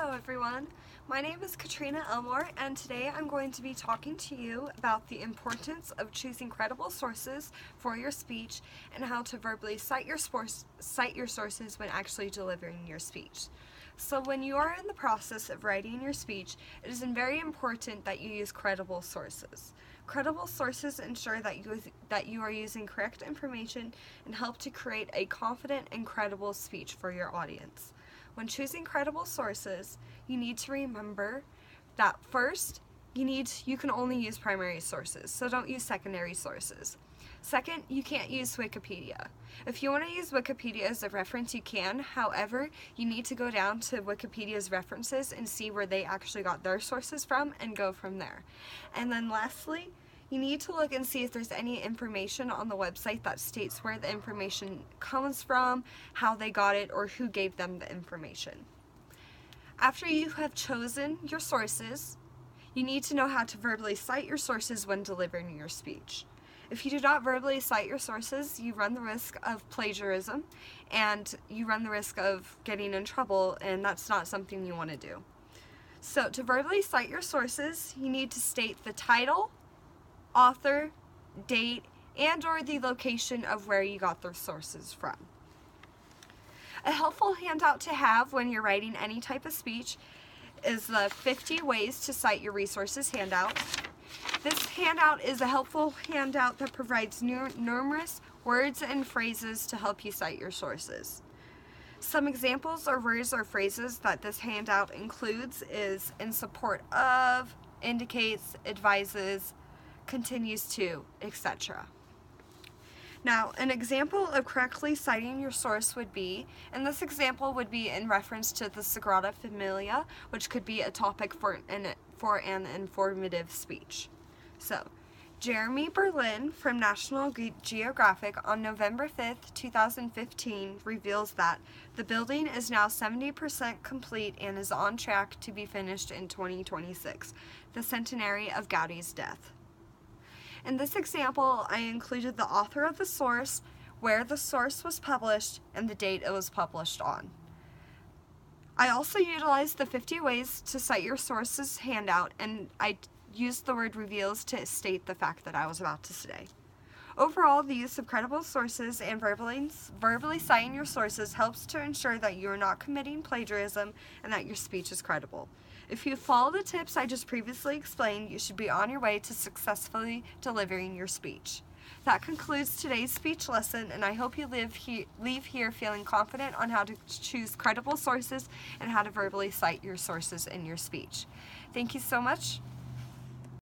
Hello everyone, my name is Katrina Elmore and today I'm going to be talking to you about the importance of choosing credible sources for your speech and how to verbally cite your sources when actually delivering your speech. So when you are in the process of writing your speech, it is very important that you use credible sources. Credible sources ensure that you are using correct information and help to create a confident and credible speech for your audience. When choosing credible sources, you need to remember that first, you can only use primary sources, so don't use secondary sources. Second, you can't use Wikipedia. If you want to use Wikipedia as a reference, you can. However, you need to go down to Wikipedia's references and see where they actually got their sources from and go from there. And then lastly, you need to look and see if there's any information on the website that states where the information comes from, how they got it, or who gave them the information. After you have chosen your sources, you need to know how to verbally cite your sources when delivering your speech. If you do not verbally cite your sources, you run the risk of plagiarism and you run the risk of getting in trouble, and that's not something you want to do. So to verbally cite your sources, you need to state the title, author, date, and or the location of where you got those sources from. A helpful handout to have when you're writing any type of speech is the 50 Ways to Cite Your Resources handout. This handout is a helpful handout that provides numerous words and phrases to help you cite your sources. Some examples or words or phrases that this handout includes is in support of, indicates, advises, continues to, etc. Now, an example of correctly citing your source would be, and this example would be in reference to the Sagrada Familia, which could be a topic for an informative speech. So, Jeremy Berlin from National Geographic on November 5th, 2015 reveals that the building is now 70% complete and is on track to be finished in 2026, the centenary of Gaudi's death. In this example, I included the author of the source, where the source was published, and the date it was published on. I also utilized the 50 Ways to Cite Your Sources handout, and I used the word reveals to state the fact that I was about to say. Overall, the use of credible sources and verbally citing your sources helps to ensure that you are not committing plagiarism and that your speech is credible. If you follow the tips I just previously explained, you should be on your way to successfully delivering your speech. That concludes today's speech lesson, and I hope you leave here feeling confident on how to choose credible sources and how to verbally cite your sources in your speech. Thank you so much.